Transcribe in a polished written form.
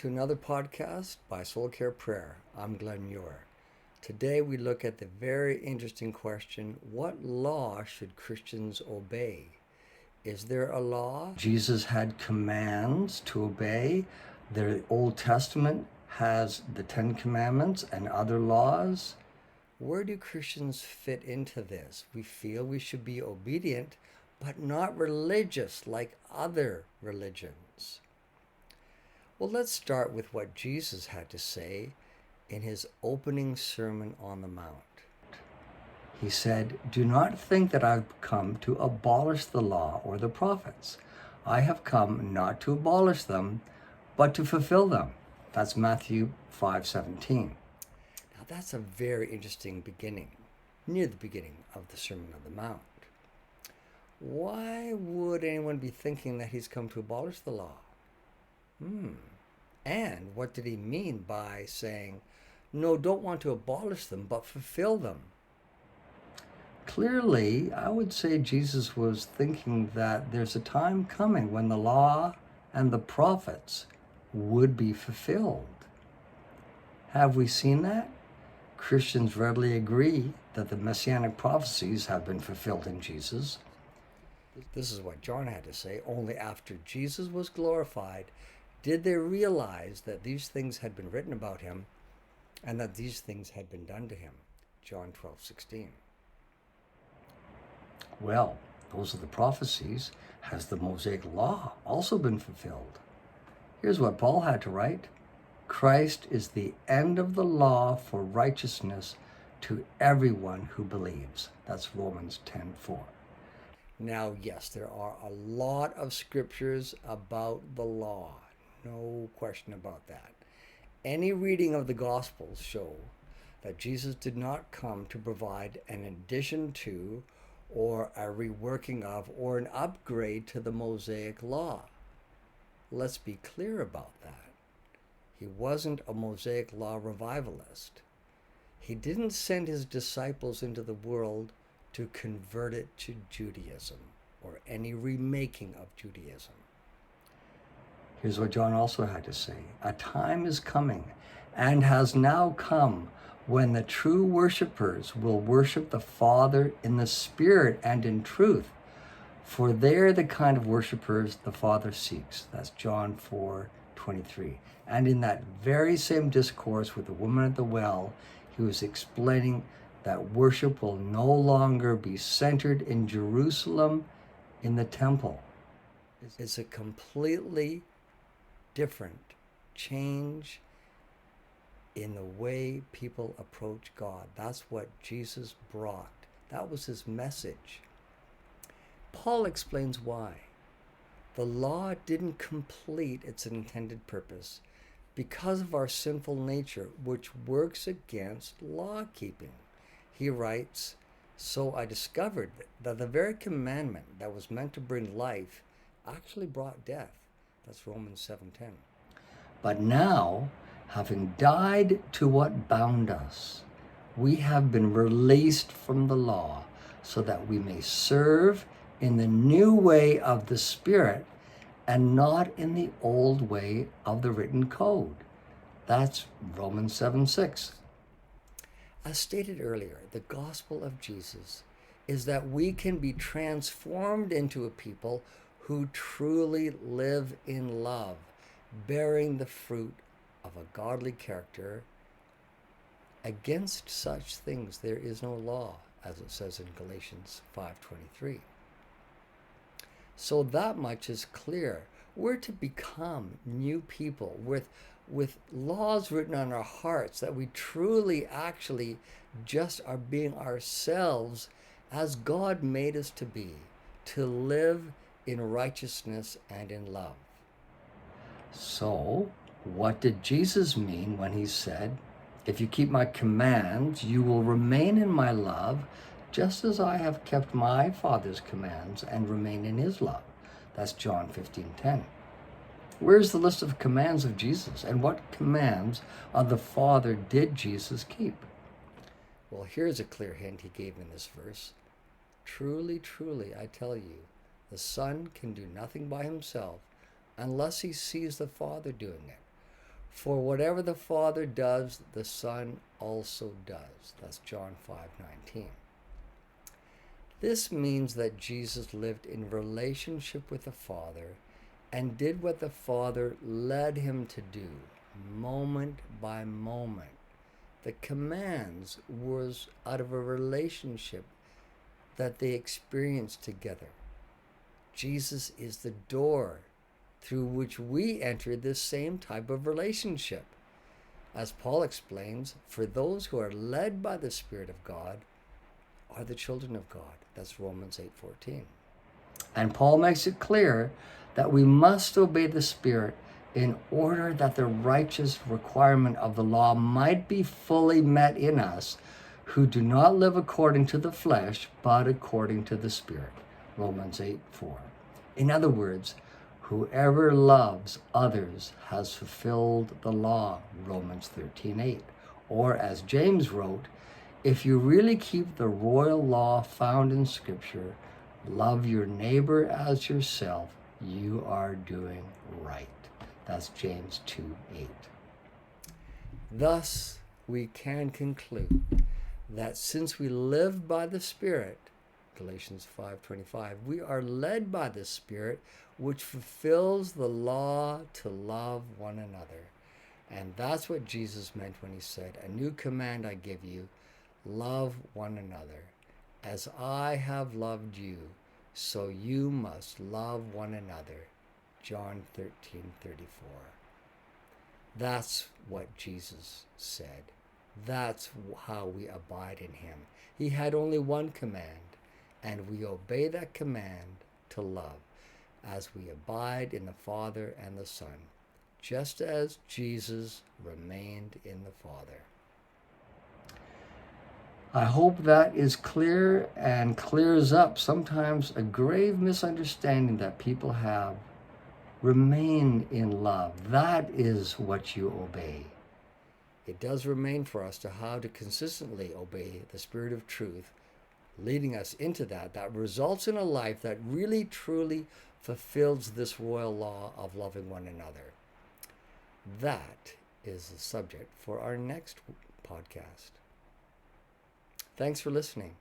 to another podcast by Soul Care Prayer. I'm Glenn Muir. Today we look at the very interesting question, what law should Christians obey? Is there a law? Jesus had commands to obey. The Old Testament has the Ten Commandments and other laws. Where do Christians fit into this? We feel we should be obedient, but not religious like other religions. Well, let's start with what Jesus had to say in his opening Sermon on the Mount. He said, "Do not think that I've come to abolish the law or the prophets. I have come not to abolish them, but to fulfill them." That's Matthew 5:17. Now that's a very interesting beginning, near the beginning of the Sermon on the Mount. Why would anyone be thinking that he's come to abolish the law? And what did he mean by saying, no, don't want to abolish them, but fulfill them? Clearly, I would say Jesus was thinking that there's a time coming when the law and the prophets would be fulfilled. Have we seen that? Christians readily agree that the messianic prophecies have been fulfilled in Jesus. This is what John had to say. Only after Jesus was glorified did they realize that these things had been written about him and that these things had been done to him. John 12:16. Well, those are the prophecies. Has the Mosaic law also been fulfilled? Here's what Paul had to write. Christ is the end of the law for righteousness to everyone who believes. That's Romans 10:4. Now, yes, there are a lot of scriptures about the law. No question about that. Any reading of the Gospels show that Jesus did not come to provide an addition to or a reworking of or an upgrade to the Mosaic law. Let's be clear about that. He wasn't a Mosaic law revivalist. He didn't send his disciples into the world to convert it to Judaism or any remaking of Judaism. Here's what John also had to say. A time is coming and has now come when the true worshipers will worship the Father in the Spirit and in truth, for they're the kind of worshipers the Father seeks. That's John 4:23. And in that very same discourse with the woman at the well, he was explaining that worship will no longer be centered in Jerusalem in the temple. It's a completely different change in the way people approach God. That's what Jesus brought. That was his message. Paul explains why. The law didn't complete its intended purpose because of our sinful nature, which works against law keeping. He writes, "So I discovered that the very commandment that was meant to bring life actually brought death." That's Romans 7:10. But now, having died to what bound us, we have been released from the law so that we may serve in the new way of the Spirit and not in the old way of the written code. That's Romans 7:6. As stated earlier, the gospel of Jesus is that we can be transformed into a people who truly live in love, bearing the fruit of a godly character. Against such things there is no law, as it says in Galatians 5:23. So that much is clear. We're to become new people with laws written on our hearts, that we truly actually just are being ourselves as God made us to be, to live in righteousness and in love. So, what did Jesus mean when he said, "If you keep my commands, you will remain in my love, just as I have kept my Father's commands and remain in his love"? That's John 15:10. Where's the list of commands of Jesus, and what commands of the Father did Jesus keep? Well, here's a clear hint he gave in this verse. "Truly, truly, I tell you, the Son can do nothing by himself unless he sees the Father doing it. For whatever the Father does, the Son also does. That's John 5:19. This means that Jesus lived in relationship with the Father and did what the Father led him to do, moment by moment. The commands was out of a relationship that they experienced together. Jesus is the door through which we enter this same type of relationship. As Paul explains, for those who are led by the Spirit of God are the children of God. That's Romans 8:14. And Paul makes it clear that we must obey the Spirit in order that the righteous requirement of the law might be fully met in us who do not live according to the flesh, but according to the Spirit. Romans 8:4. In other words, whoever loves others has fulfilled the law. Romans 13:8. Or as James wrote, if you really keep the royal law found in Scripture, love your neighbor as yourself, you are doing right. That's James 2:8. Thus, we can conclude that since we live by the Spirit, Galatians 5:25, we are led by the Spirit, which fulfills the law to love one another. And that's what Jesus meant when he said, a new command I give you, love one another. As I have loved you, so you must love one another. John 13:34. That's what Jesus said. That's how we abide in him. He had only one command, and we obey that command to love as we abide in the Father and the Son, just as Jesus remained in the Father. I hope that is clear and clears up sometimes a grave misunderstanding that people have. Remain in love. That is what you obey. It does remain for us to how to consistently obey the Spirit of truth, leading us into that results in a life that really truly fulfills this royal law of loving one another. That is the subject for our next podcast. Thanks for listening.